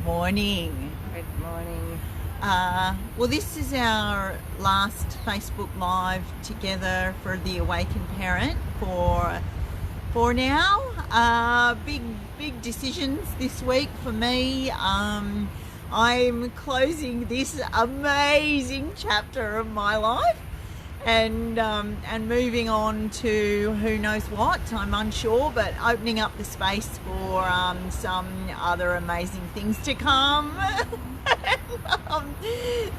morning. Good morning. Well, this is our last Facebook Live together for the Awakened Parent for now. Big decisions this week for me. I'm closing this amazing chapter of my life and moving on to who knows what. I'm unsure, but opening up the space for some other amazing things to come.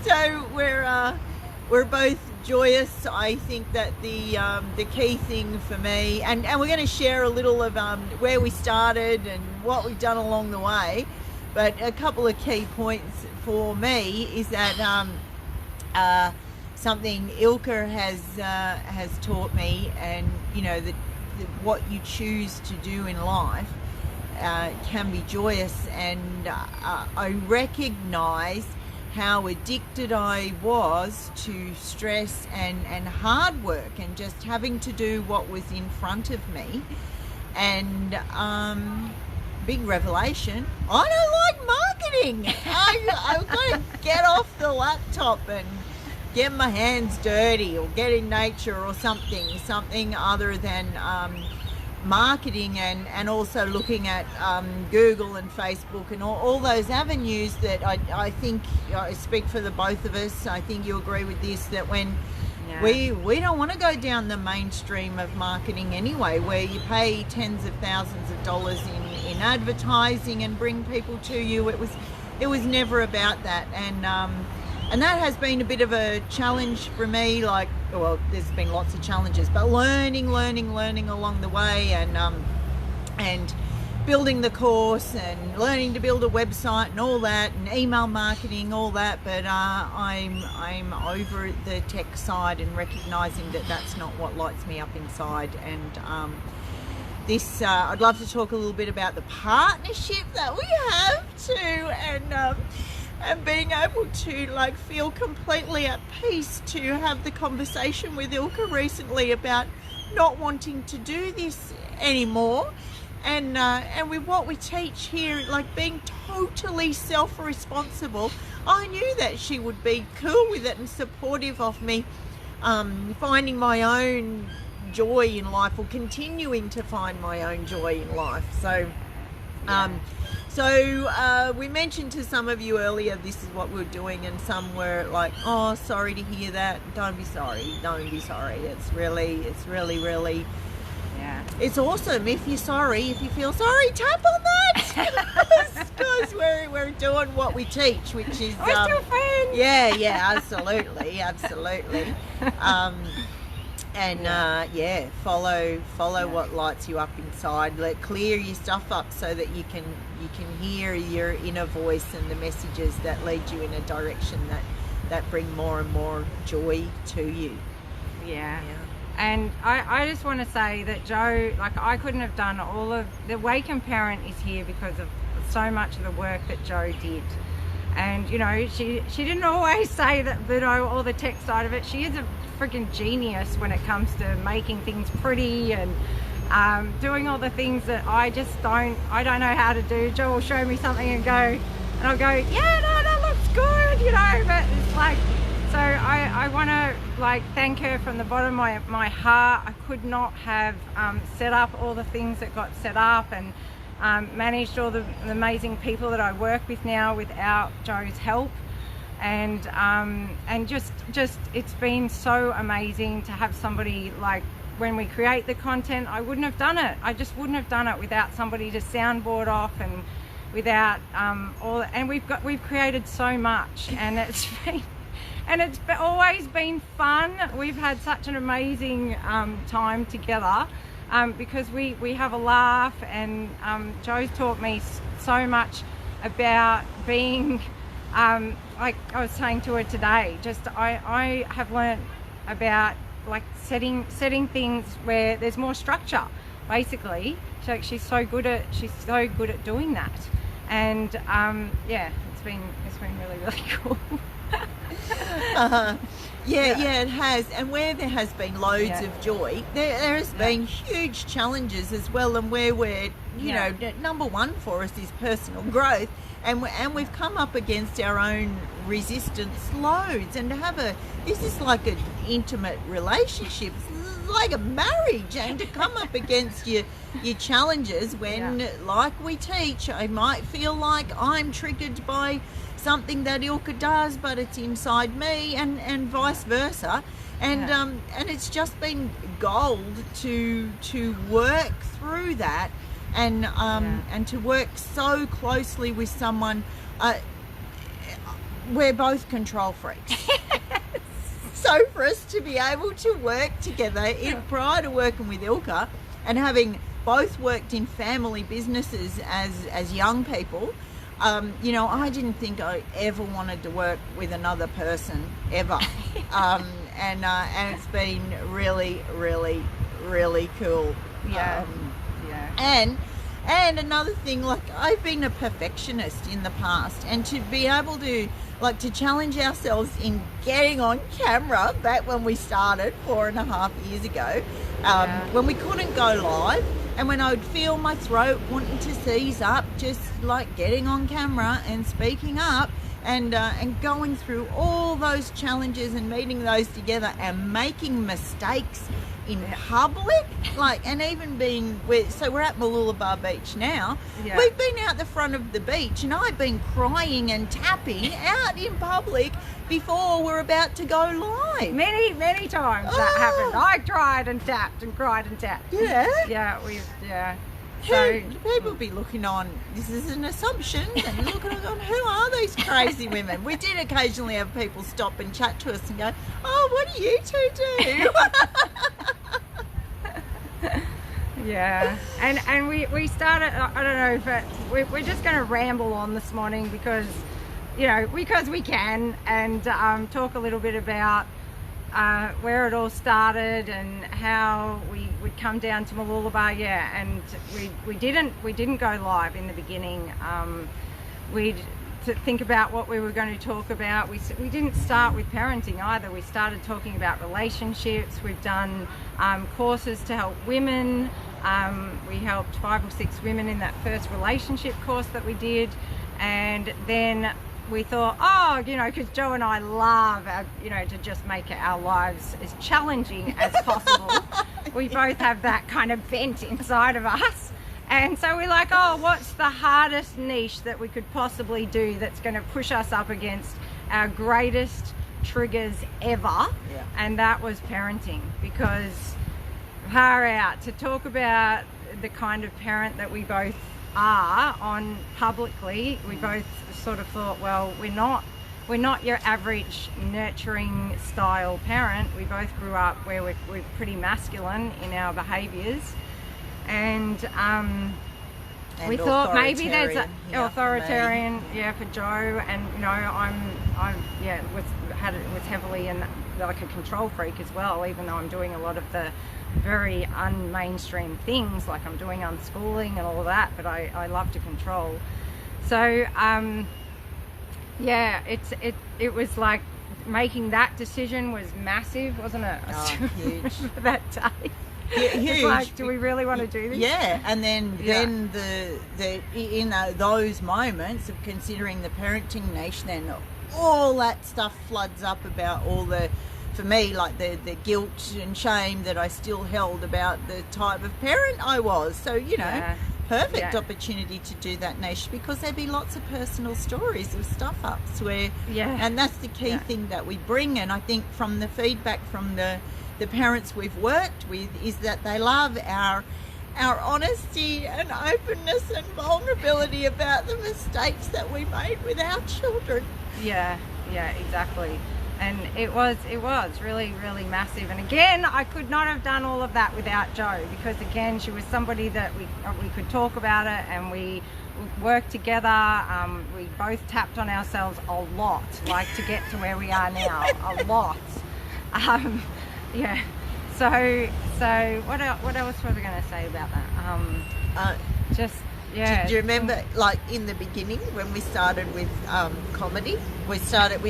So we're both joyous. I think that the key thing for me, and we're going to share a little of where we started and what we've done along the way. But a couple of key points for me is that something Ilka has taught me, and that what you choose to do in life can be joyous, and I recognise how addicted I was to stress and hard work and just having to do what was in front of me. And big revelation, I don't like marketing. I've got to get off the laptop and get my hands dirty or get in nature or something other than marketing, and also looking at Google and Facebook and all those avenues that I think I speak for the both of us. I think you agree with this, that when we don't want to go down the mainstream of marketing anyway, where you pay tens of thousands of dollars in advertising and bring people to you. It was never about that, and that has been a bit of a challenge for me. There's been lots of challenges, but learning along the way, and building the course and learning to build a website and all that, and email marketing, all that. But I'm over the tech side and recognizing that that's not what lights me up inside. And I'd love to talk a little bit about the partnership that we have too, and being able to feel completely at peace to have the conversation with Ilka recently about not wanting to do this anymore, and with what we teach here, being totally self-responsible. I knew that she would be cool with it and supportive of me finding my own joy in life, or continuing to find my own joy in life. So we mentioned to some of you earlier, this is what we're doing, and some were like, oh, sorry to hear that. Don't be sorry. It's really it's awesome if you're sorry. If you feel sorry, tap on that, because we're doing what we teach, which is we're still friends. Yeah, absolutely. Follow what lights you up inside. Clear your stuff up so that you can hear your inner voice and the messages that lead you in a direction that bring more and more joy to you. Yeah. And I just want to say that Jo, I couldn't have done all of the Awakened Parent is here because of so much of the work that Jo did. And she didn't always say that all the tech side of it. She is a freaking genius when it comes to making things pretty and doing all the things that I don't know how to do. Jo will show me something and I'll go, yeah, no, that looks good, but it's so I want to thank her from the bottom of my heart. I could not have set up all the things that got set up and managed all the amazing people that I work with now without Jo's help. And just it's been so amazing to have somebody when we create the content. I wouldn't have done it. I just wouldn't have done it without somebody to soundboard off, and without we've created so much, and it's always been fun. We've had such an amazing time together because we have a laugh, and Jo's taught me so much about being like I was saying to her today, I have learned about setting things where there's more structure, basically. So she's so good at doing that, and it's been really cool. Yeah, it has. And where there has been loads of joy, there has been huge challenges as well, and where we're you know, number one for us is personal growth, and we've come up against our own resistance loads, and to have this is like an intimate relationship, it's like a marriage, and to come up against your challenges when, like we teach, I might feel like I'm triggered by something that Ilka does, but it's inside me, and vice versa. And it's just been gold to work through that, and to work so closely with someone. We're both control freaks. So for us to be able to work together, prior to working with Ilka and having both worked in family businesses as young people, you know, I didn't think I ever wanted to work with another person ever. And it's been really, really, really cool. And another thing, like, I've been a perfectionist in the past, and to be able to, like, to challenge ourselves in getting on camera back when we started 4.5 years ago, when we couldn't go live, and when I would feel my throat wanting to seize up, just like getting on camera and speaking up, and going through all those challenges and meeting those together and making mistakes in public, like, and even so we're at Mooloolaba Beach now. We've been out the front of the beach, and I've been crying and tapping out in public before we're about to go live. Many times that happened. I cried and tapped and cried and tapped. So people be looking on, this is an assumption, and looking on, who are these crazy women? We did occasionally have people stop and chat to us and go, oh, what do you two do? And we started, I don't know, but we're just going to ramble on this morning because we can, and talk a little bit about where it all started and how we'd come down to Mooloolaba, and we didn't go live in the beginning. We'd to think about what we were going to talk about. We didn't start with parenting either. We started talking about relationships. We've done courses to help women. We helped 5 or 6 women in that first relationship course that we did, and then we thought, because Joe and I love, to just make our lives as challenging as possible. We both have that kind of bent inside of us. And so we're like, what's the hardest niche that we could possibly do that's going to push us up against our greatest triggers ever? And that was parenting, because far out to talk about the kind of parent that we both are on publicly. We both sort of thought, well, we're not your average nurturing style parent. We both grew up where we're pretty masculine in our behaviours, and we thought maybe there's an authoritarian for Joe, and was heavily in like a control freak as well, even though I'm doing a lot of the very unmainstream things, like I'm doing unschooling and all of that, but I love to control. So it was like making that decision was massive, wasn't it? Huge. For that day. Huge. It's like, do we really want to do this? And then those moments of considering the parenting niche, then all that stuff floods up about all the, for me, like the guilt and shame that I still held about the type of parent I was. So, perfect opportunity to do that niche, because there'd be lots of personal stories of stuff-ups where, and that's the key thing that we bring. And I think from the feedback from the parents we've worked with is that they love our honesty and openness and vulnerability about the mistakes that we made with our children. Yeah, exactly. And it was really, really massive. And again, I could not have done all of that without Joe, because again, she was somebody that we could talk about it, and we worked together. We both tapped on ourselves a lot, like to get to where we are now, a lot. So what else was I going to say about that? Do you remember, like, in the beginning when we started with comedy, we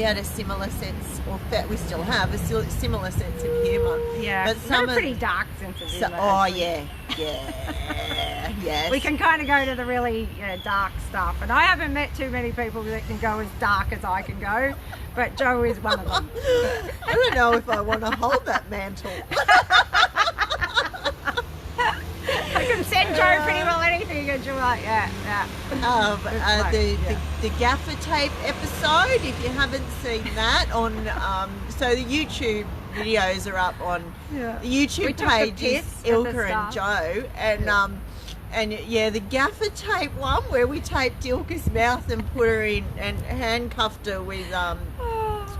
had a similar sense, or we still have a similar sense of humour. Yeah, but some pretty dark sense of humour. Yeah. Yes. We can kind of go to the really dark stuff, and I haven't met too many people that can go as dark as I can go, but Joe is one of them. I don't know if I want to hold that mantle. I can send Joe pretty well anything, and you're like, yeah. The gaffer tape episode, if you haven't seen that on, so the YouTube videos are up on the YouTube page is Ilka and Joe, and the gaffer tape one where we taped Ilka's mouth and put her in and handcuffed her with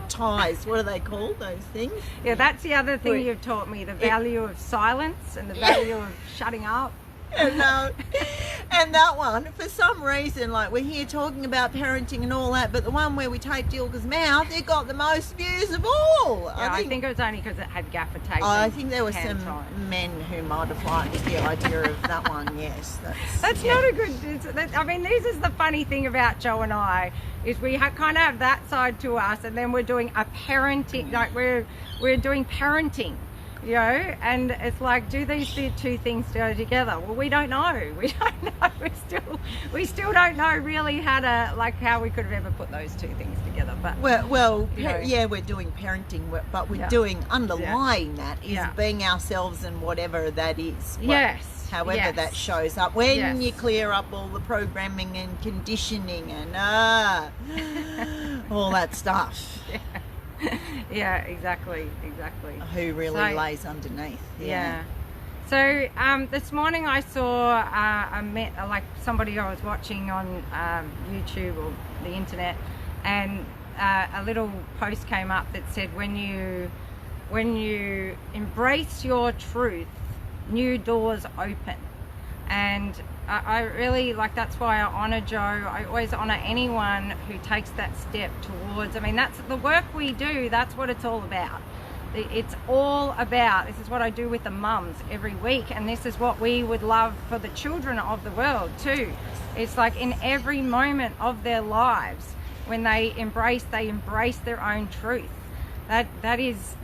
ties. What are they called, those things? Yeah, that's the other thing you've taught me, the value of silence and the value of shutting up. And that one, for some reason, like we're here talking about parenting and all that, but the one where we taped Ilka's mouth, it got the most views of all. Yeah, I think it was only because it had gaffer tape. I think there were some men who might have liked the idea of that one. Yes, that's not a good. I mean, this is the funny thing about Joe and I, is we kind of have that side to us, and then we're doing a parenting, like we're doing parenting. You know, and it's like, do these two things go together? Well, we don't know. We don't know. We still don't know really how we could have ever put those two things together. But we're doing parenting, but we're doing underlying that is being ourselves and whatever that is. However that shows up when you clear up all the programming and conditioning and all that stuff. Yeah, exactly. Who really lays underneath? Yeah. So this morning I saw somebody I was watching on YouTube or the internet, and a little post came up that said, when you embrace your truth, new doors open. And I really that's why I honor Joe. I always honor anyone who takes that step towards, that's the work we do. That's what it's all about. It's all about, this is what I do with the mums every week, and this is what we would love for the children of the world too. It's like in every moment of their lives, when they embrace their own truth. That is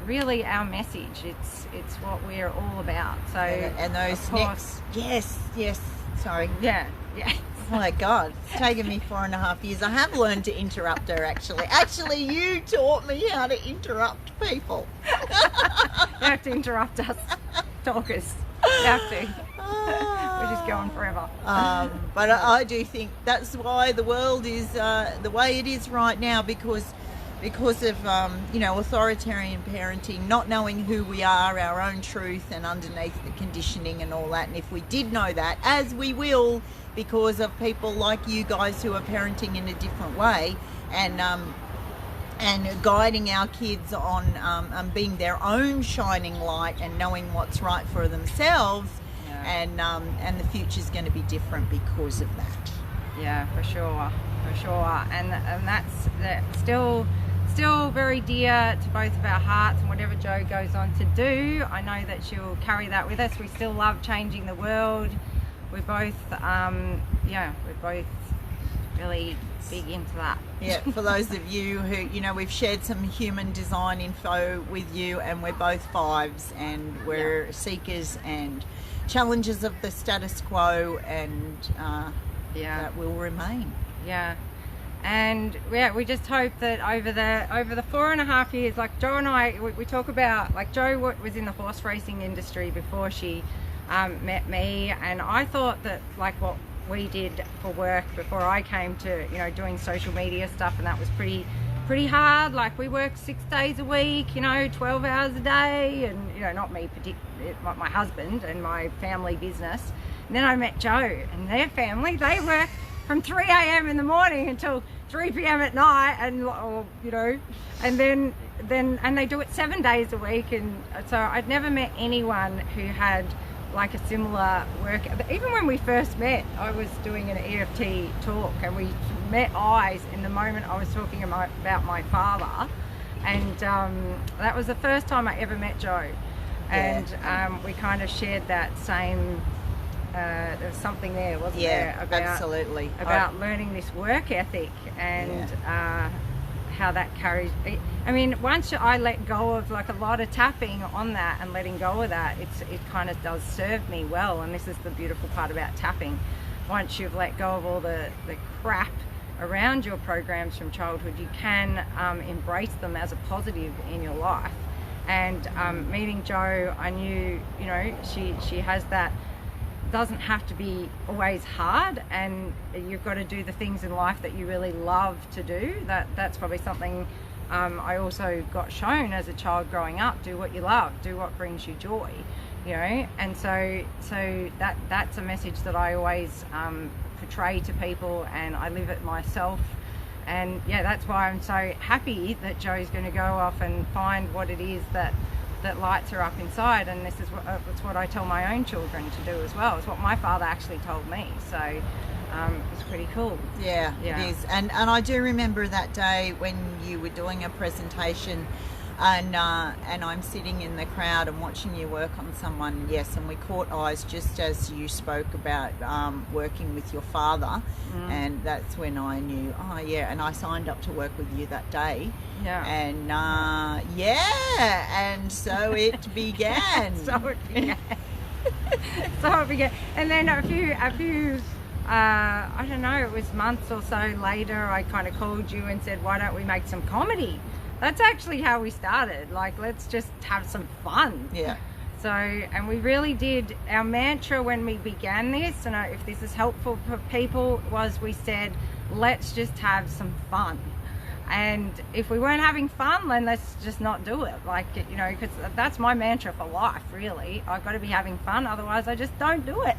really our message. It's what we're all about. So and those next, yes. Sorry. Yeah. Oh my God, it's taken me 4.5 years. I have learned to interrupt her. Actually, you taught me how to interrupt people. You have to interrupt us, talkers. You have to. We're just going forever. But I do think that's why the world is the way it is right now, because of authoritarian parenting, not knowing who we are, our own truth, and underneath the conditioning and all that. And if we did know that, as we will, because of people like you guys who are parenting in a different way, and guiding our kids on being their own shining light and knowing what's right for themselves, and the future's going to be different because of that. Yeah, for sure, and that's still very dear to both of our hearts, and whatever Joe goes on to do, I know that she'll carry that with us. We still love changing the world. We're both really big into that. Yeah, for those of you who, we've shared some human design info with you, and we're both fives, and we're seekers and challengers of the status quo, and that will remain. Yeah. And we just hope that over the 4.5 years, like Joe and I, we talk about, like Joe was in the horse racing industry before she met me, and I thought that like what we did for work before I came to doing social media stuff, and that was pretty hard. Like we worked 6 days a week, 12 hours a day, and not me particularly, my husband and my family business. And then I met Joe and their family. They work from 3 a.m. in the morning until 3 p.m. at night, and and they do it 7 days a week. And so I'd never met anyone who had like a similar work. Even when we first met, I was doing an EFT talk, and we met eyes in the moment I was talking about my father, and that was the first time I ever met Joe. And we kind of shared that same there was something there, wasn't there, absolutely, about learning this work ethic, and how that carries. I mean, once I let go of like a lot of tapping on that and letting go of that, it kind of does serve me well. And this is the beautiful part about tapping. Once you've let go of all the crap around your programs from childhood, you can embrace them as a positive in your life. And meeting Jo, I knew, you know, she has that. Doesn't have to be always hard, and you've got to do the things in life that you really love to do. That's probably something I also got shown as a child growing up. Do what you love, do what brings you joy, you know. And so that's a message that I always portray to people, and I live it myself. And yeah, that's why I'm so happy that Jo's going to go off and find what it is that lights her up inside. And this is what I tell my own children to do as well. It's what my father actually told me. So it's pretty cool. Yeah, it is. And I do remember that day when you were doing a presentation, and I'm sitting in the crowd and watching you work on someone. Yes, and we caught eyes just as you spoke about working with your father. And that's when I knew, oh yeah, and I signed up to work with you that day. Yeah. And and so it began. So it began. And then a few I don't know, it was months or so later, I kind of called you and said, why don't we make some comedy? That's actually how we started. Like, let's just have some fun. Yeah. So, and we really did. Our mantra when we began this, and if this is helpful for people, was we said, let's just have some fun. And if we weren't having fun, then let's just not do it. Like, you know, because that's my mantra for life, really. I've got to be having fun, otherwise I just don't do it.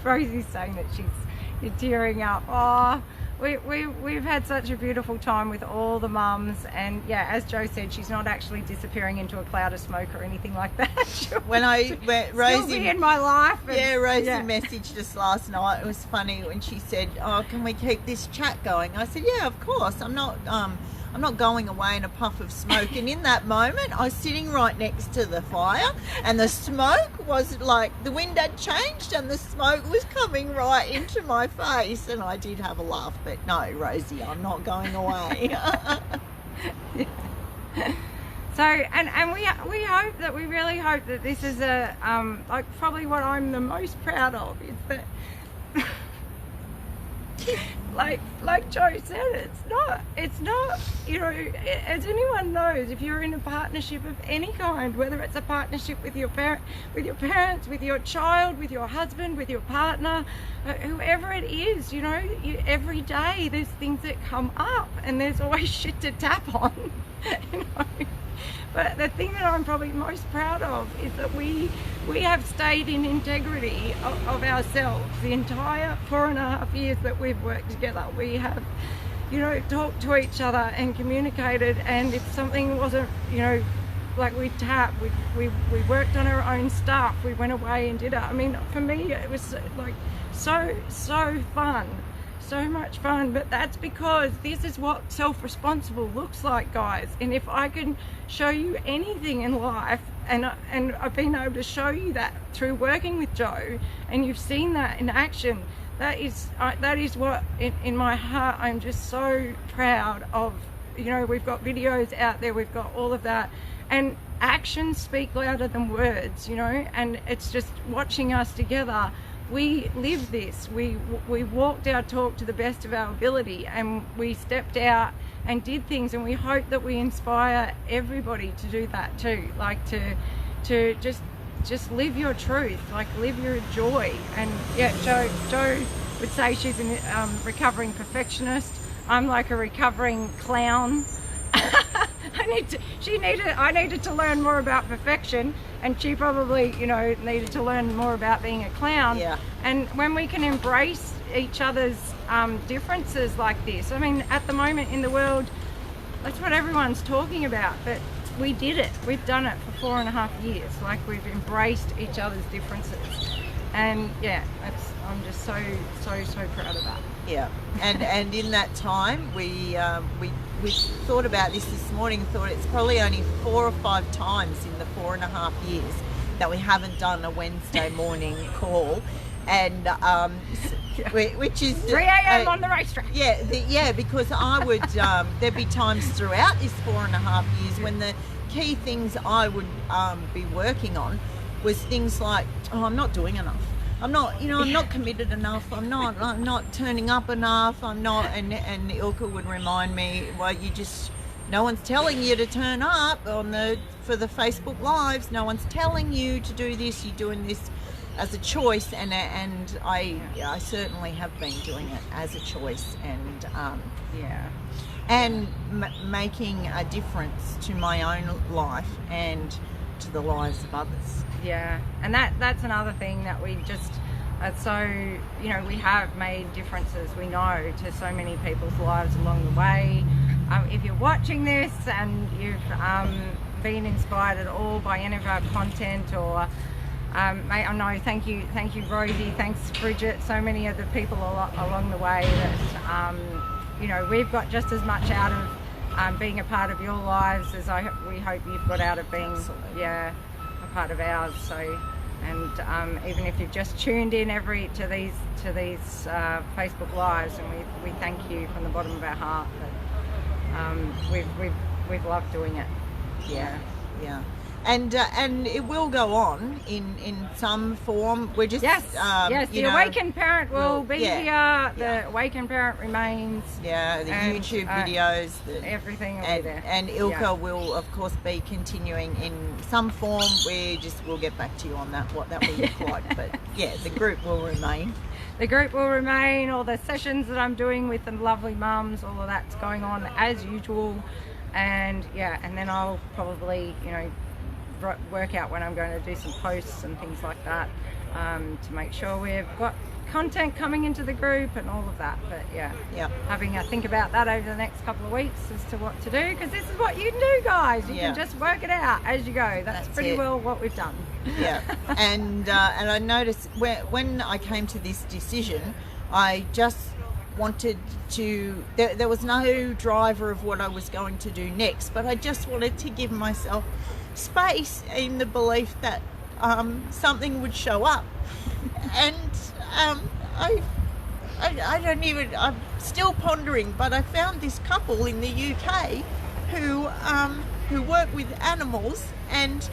Rosie's saying that she's tearing up. Oh, we've had such a beautiful time with all the mums, and yeah, as Jo said, she's not actually disappearing into a cloud of smoke or anything like that. Rosie still be in my life. And, Rosie messaged us last night. It was funny when she said, "Oh, can we keep this chat going?" I said, "Yeah, of course. I'm not going away in a puff of smoke." And in that moment, I was sitting right next to the fire, and the smoke was like, the wind had changed and the smoke was coming right into my face, and I did have a laugh. But no, Rosie, I'm not going away. So, and we hope that, we really hope that this is a, like, probably what I'm the most proud of is that, like Jo said, it's not, you know, as anyone knows, if you're in a partnership of any kind, whether it's a partnership with your parents, with your child, with your husband, with your partner, whoever it is, you know, every day there's things that come up, and there's always shit to tap on, you know. But the thing that I'm probably most proud of is that we have stayed in integrity of ourselves the entire 4.5 years that we've worked together. We have, you know, talked to each other and communicated, and if something wasn't, you know, like we tapped, we worked on our own stuff, we went away and did it. I mean, for me, it was like so fun. So much fun. But that's because this is what self-responsible looks like, guys. And if I can show you anything in life, and I've been able to show you that through working with Jo, and you've seen that in action, that is what in my heart I'm just so proud of. You know, we've got videos out there, we've got all of that, and actions speak louder than words, you know. And it's just watching us together. We live this. We walked our talk to the best of our ability, and we stepped out and did things, and we hope that we inspire everybody to do that too. Like to just live your truth, like live your joy. And yeah, Jo would say she's a recovering perfectionist. I'm like a recovering clown. I needed to learn more about perfection, and she probably, you know, needed to learn more about being a clown. Yeah. And when we can embrace each other's differences like this, I mean, at the moment in the world, that's what everyone's talking about, but we did it. We've done it for 4.5 years. Like, we've embraced each other's differences, and yeah, I'm just so proud of that. Yeah, and in that time, we thought about this morning. Thought it's probably only 4 or 5 times in the 4.5 years that we haven't done a Wednesday morning call, and which is 3 a.m. on the racetrack. Yeah, because I would there'd be times throughout this 4.5 years when the key things I would be working on was things like, I'm not doing enough. I'm not, I'm not committed enough. I'm not turning up enough. I'm not, and Ilka would remind me, well, no one's telling you to turn up for the Facebook Lives. No one's telling you to do this. You're doing this as a choice, and I certainly have been doing it as a choice, and making a difference to my own life and to the lives of others. Yeah, and that's another thing that we just we have made differences, we know, to so many people's lives along the way. If you're watching this and you've been inspired at all by any of our content, or I know, thank you Rosie, thanks Bridget, so many of the people along the way that we've got just as much out of being a part of your lives as we hope you've got out of being a part of ours. So, and even if you've just tuned in to these Facebook Lives, and we thank you from the bottom of our heart. We've loved doing it. Yeah. And it will go on in some form. We're just yes. The Awakened Parent will be here. The Awakened Parent remains. Yeah, the YouTube videos, everything will be there. And Ilka will, of course, be continuing in some form. We'll get back to you on that, what that will look like. But yeah, the group will remain. The group will remain. All the sessions that I'm doing with the lovely mums, all of that's going on as usual. And then I'll probably, work out when I'm going to do some posts and things like that, to make sure we've got content coming into the group and all of that. But having a think about that over the next couple of weeks as to what to do, because this is what you can do, guys. You can just work it out as you go. That's pretty well what we've done. And I noticed when I came to this decision, I just wanted to, there was no driver of what I was going to do next, but I just wanted to give myself space in the belief that something would show up. And I'm still pondering, but I found this couple in the UK who work with animals, and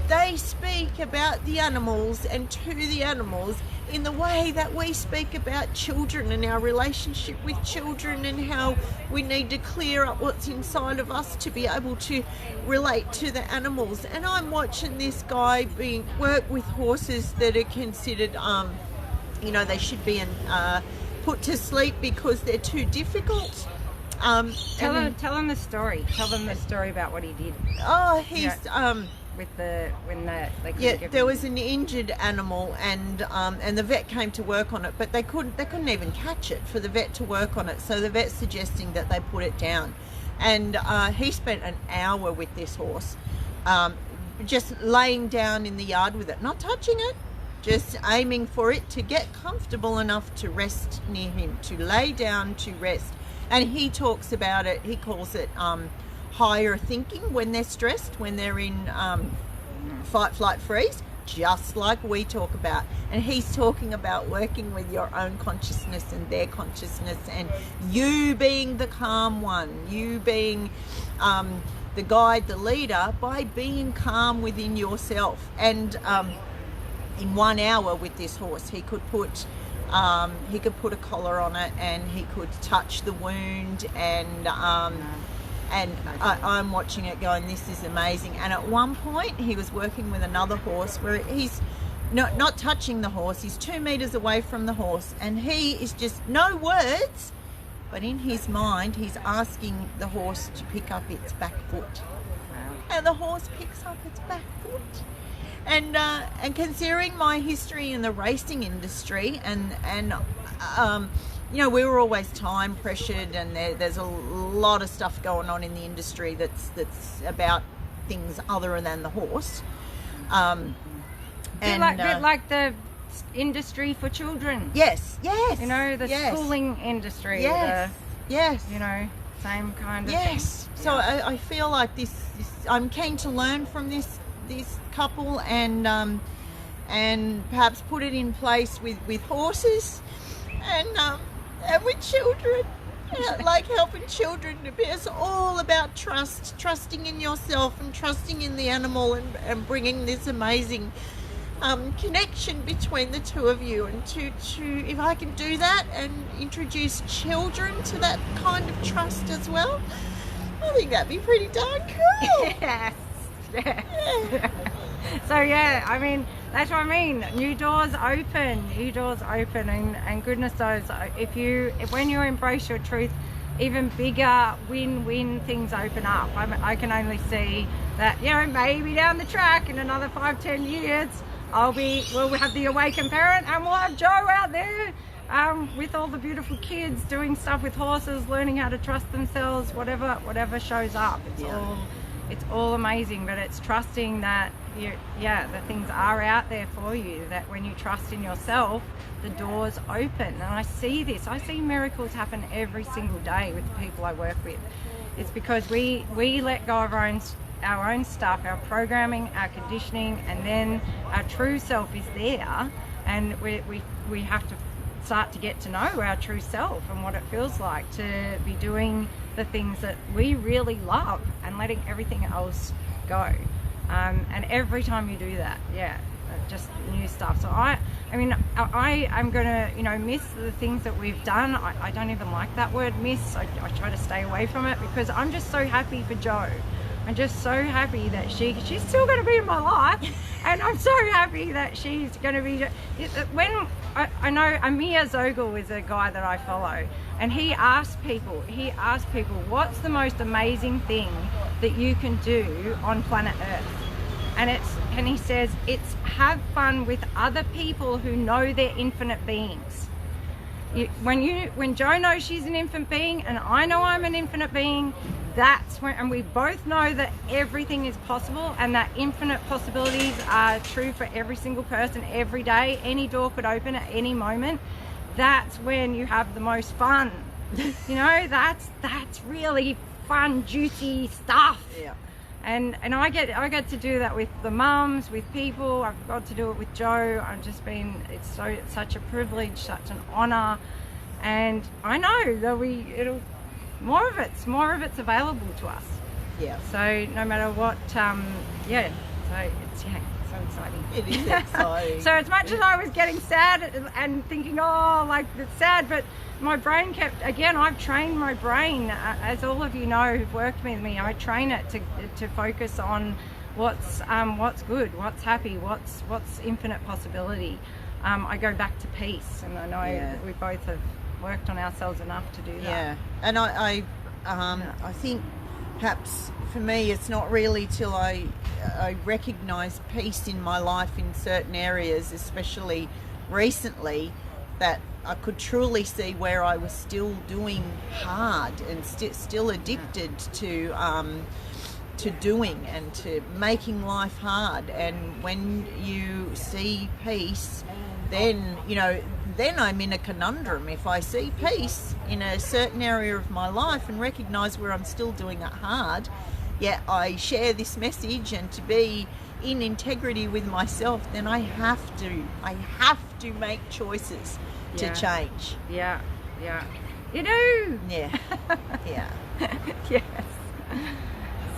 they speak about the animals and to the animals in the way that we speak about children and our relationship with children, and how we need to clear up what's inside of us to be able to relate to the animals. And I'm watching this guy work with horses that are considered, they should be put to sleep because they're too difficult. Tell them the story. Tell them the story about what he did. Oh, he's there was an injured animal, and the vet came to work on it, but they couldn't even catch it for the vet to work on it. So the vet's suggesting that they put it down, and he spent an hour with this horse, just laying down in the yard with it, not touching it, just aiming for it to get comfortable enough to rest near him, to lay down to rest. And he talks about it, he calls it higher thinking when they're stressed, when they're in fight, flight, freeze, just like we talk about. And he's talking about working with your own consciousness and their consciousness, and you being the calm one, you being the guide, the leader, by being calm within yourself. And in 1 hour with this horse, he could put a collar on it, and he could touch the wound, and I'm watching it going, this is amazing. And at one point he was working with another horse where he's not touching the horse, he's 2 meters away from the horse, and he is just, no words, but in his mind he's asking the horse to pick up its back foot. And the horse picks up its back foot. And considering my history in the racing industry, and we were always time pressured, and there's a lot of stuff going on in the industry that's about things other than the horse. Bit like the industry for children. Yes. Schooling industry. Yes. Same kind of thing. So yeah. I feel like this I'm keen to learn from this couple, and perhaps put it in place with horses, and with children, like helping children to be, it's all about trusting in yourself and trusting in the animal, and bringing this amazing connection between the two of you. And to if I can do that and introduce children to that kind of trust as well, I think that'd be pretty darn cool. Yes. So yeah, I mean, that's what I mean. New doors open, and goodness knows, when you embrace your truth, even bigger win-win things open up. I can only see that, maybe down the track in another 5-10 years, we'll have the awakened parent, and we'll have Joe out there with all the beautiful kids doing stuff with horses, learning how to trust themselves, whatever shows up. It's all amazing, but it's trusting that that things are out there for you, that when you trust in yourself, the doors open. And I see miracles happen every single day with the people I work with. It's because we let go of our own stuff, our programming, our conditioning, and then our true self is there, and we have to start to get to know our true self and what it feels like to be doing the things that we really love and letting everything else go. And every time you do that, just new stuff. So I am gonna miss the things that we've done. I don't even like that word miss. I try to stay away from it, because I'm just so happy for Jo. I'm just so happy that she's still going to be in my life, and I'm so happy that she's going to be. When I know Amir Zogel is a guy that I follow, and he asks people, what's the most amazing thing that you can do on planet Earth? And he says it's have fun with other people who know they're infinite beings. When Jo knows she's an infinite being, and I know I'm an infinite being, that's when, and we both know that everything is possible, and that infinite possibilities are true for every single person every day. Any door could open at any moment. That's when you have the most fun. That's really fun, juicy stuff. Yeah. And I get to do that with the mums, with people. I've got to do it with Jo. It's such a privilege, such an honor, and I know that more of it's available to us. Yeah. So no matter what, so it's so exciting. It is exciting. So as much as I was getting sad and thinking, it's sad, but my brain I've trained my brain, as all of you know who've worked with me, I train it to focus on what's good, what's happy, what's infinite possibility. I go back to peace, and I know that we both have worked on ourselves enough to do that. Yeah, and I think perhaps for me it's not really till I recognise peace in my life in certain areas, especially recently, that I could truly see where I was still doing hard and still addicted to doing and to making life hard. And when you see peace, then I'm in a conundrum. If I see peace in a certain area of my life and recognise where I'm still doing it hard, yet I share this message and to be in integrity with myself, then I have to make choices to change. Yeah. You do. Yeah. Yes.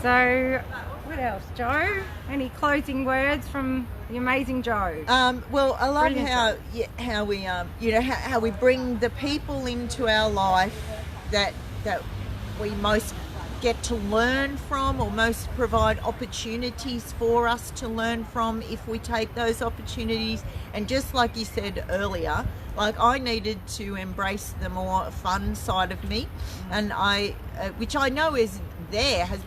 So, what else, Jo? Any closing words from the amazing Jo? Well, I love Brilliant. how we how we bring the people into our life that we most get to learn from, or most provide opportunities for us to learn from if we take those opportunities. And just like you said earlier, like I needed to embrace the more fun side of me, and which I know has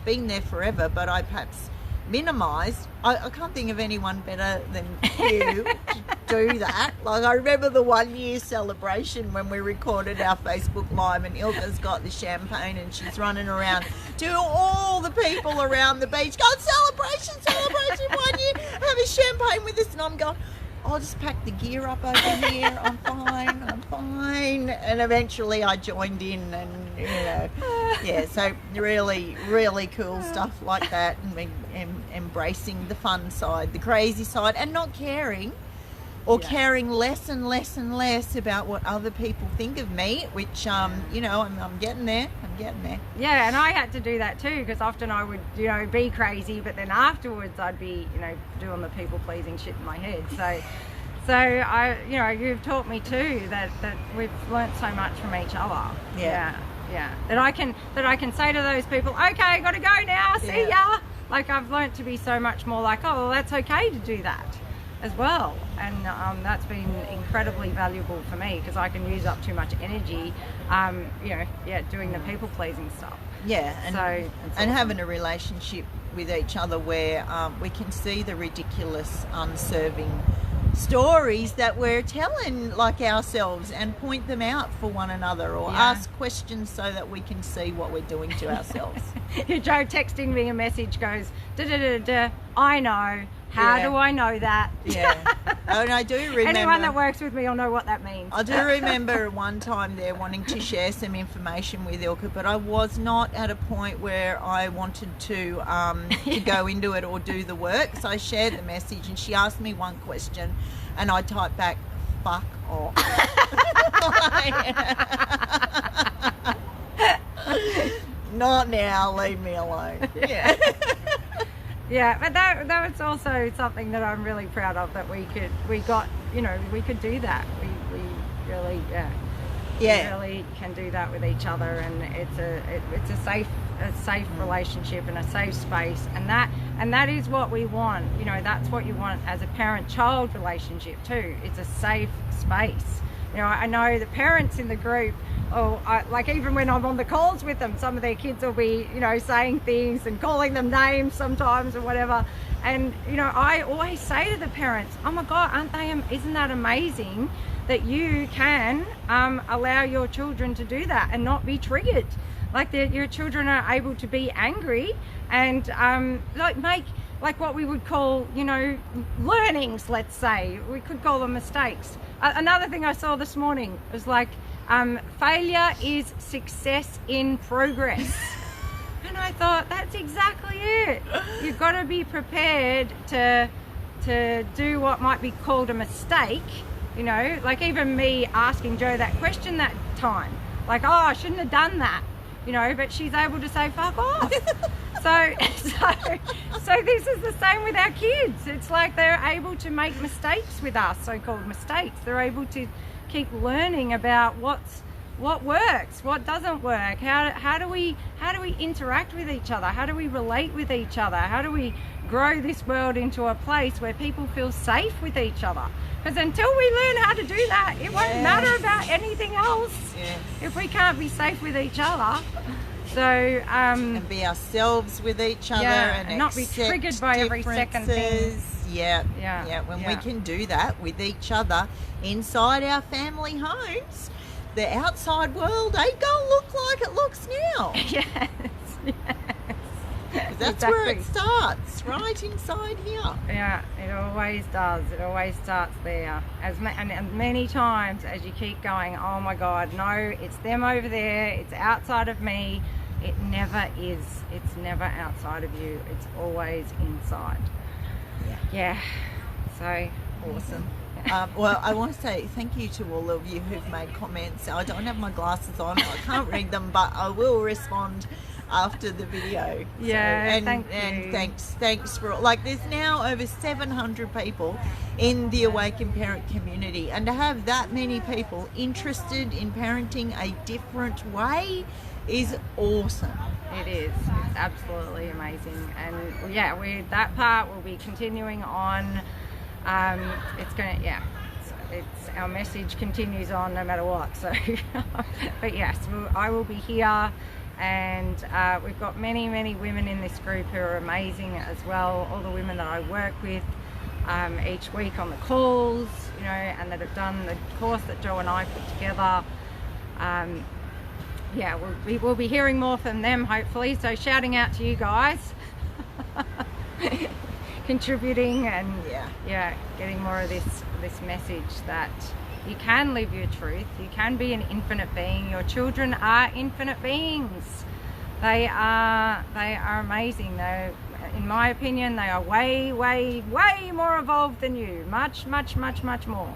been there forever, but I perhaps minimised. I can't think of anyone better than you to do that. Like I remember the 1 year celebration when we recorded our Facebook Live, and Ilka's got the champagne and she's running around to all the people around the beach going, celebration 1 year, have a champagne with us. And I'm going, I'll just pack the gear up over here. I'm fine. And eventually I joined in, and so really, really cool stuff like that, and embracing the fun side, the crazy side, and not caring or caring less and less and less about what other people think of me, which you know, I'm getting there. Yeah, and I had to do that too, because often I would, you know, be crazy, but then afterwards I'd be, you know, doing the people pleasing shit in my head. So I, you know, you've taught me too that we've learnt so much from each other. Yeah. That I can say to those people, okay, gotta go now, see ya. Like, I've learnt to be so much more like, oh, well, that's okay to do that as well. And that's been incredibly valuable for me, because I can use up too much energy, you know, doing the people pleasing stuff. Yeah, and awesome. Having a relationship with each other where we can see the ridiculous, unserving stories that we're telling like ourselves, and point them out for one another, or ask questions so that we can see what we're doing to ourselves. Joe texting me a message goes, I know. How do I know that? Yeah. Oh, and I do remember. Anyone that works with me will know what that means. I do remember one time there wanting to share some information with Ilka, but I was not at a point where I wanted to go into it or do the work. So I shared the message, and she asked me one question, and I typed back, "Fuck off." Not now. Leave me alone. Yeah. Yeah, but that was also something that I'm really proud of, that we got, you know, we could do that. We really, we really can do that with each other, and it's a safe relationship and a safe space, and that is what we want. You know, that's what you want as a parent-child relationship too. It's a safe space. You know, I know the parents in the group, like even when I'm on the calls with them, some of their kids will be, you know, saying things and calling them names sometimes or whatever. And, you know, I always say to the parents, oh my God, isn't that amazing that you can allow your children to do that and not be triggered? Like your children are able to be angry and make like what we would call, you know, learnings, let's say. We could call them mistakes. Another thing I saw this morning was like, failure is success in progress. And I thought, that's exactly it. You've got to be prepared to do what might be called a mistake. You know, like even me asking Joe that question that time, like, oh, I shouldn't have done that, you know, but she's able to say, fuck off. So this is the same with our kids. It's like they're able to make mistakes with us, so-called mistakes. They're able to keep learning about what works, what doesn't work. How do we interact with each other? How do we relate with each other? How do we grow this world into a place where people feel safe with each other? Because until we learn how to do that, it won't matter about anything else if we can't be safe with each other. So and be ourselves with each other, and not be triggered by every second thing. When we can do that with each other inside our family homes, the outside world ain't gonna look like it looks now. Yes. That's where it starts, right inside here. Yeah, it always does. It always starts there. And many times as you keep going, oh my God, no, it's them over there, it's outside of me. It never is. It's never outside of you. It's always inside. Yeah. So awesome. Well, I want to say thank you to all of you who've made comments. I don't have my glasses on, I can't read them, but I will respond after the video. Yeah, so, and thanks for, like, there's now over 700 people in the Awakened Parent community, and to have that many people interested in parenting a different way is awesome. It is. It's absolutely amazing. And yeah, that part will be continuing on. It's going to, it's our message continues on no matter what. So, but yes, I will be here, and we've got many women in this group who are amazing as well. All the women that I work with each week on the calls, you know, and that have done the course that Joe and I put together. We'll be hearing more from them hopefully. So shouting out to you guys. Contributing and getting more of this message that you can live your truth, you can be an infinite being. Your children are infinite beings. They are amazing. They're in my opinion, they are way, way, way more evolved than you. Much, much, much, much more.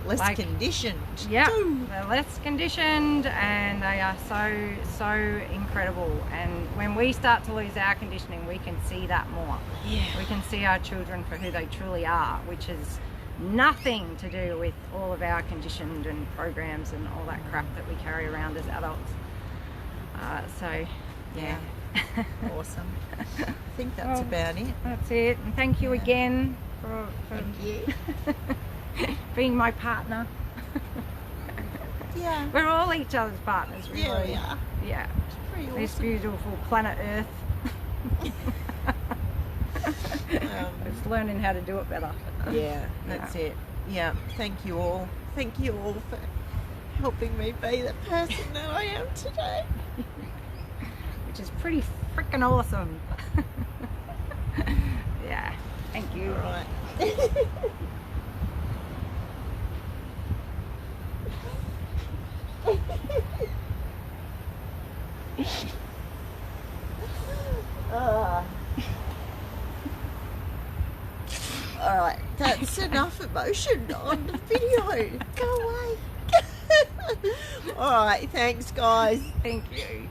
Less conditioned. Yeah, they're less conditioned, and they are so incredible. And when we start to lose our conditioning, we can see that more. Yeah. We can see our children for who they truly are, which is nothing to do with all of our conditioned and programs and all that crap that we carry around as adults. So yeah. Awesome. I think that's about it. That's it. And thank you again for Thank you. being my partner. Yeah. We're all each other's partners, really. Yeah, we are. Yeah. It's pretty awesome. This beautiful planet Earth. It's learning how to do it better. Yeah, that's it. Yeah, thank you all. Thank you all for helping me be the person that I am today. Which is pretty freaking awesome. Yeah, thank you. All right. All right, that's enough emotion on the video. Go away. All right, thanks guys. Thank you.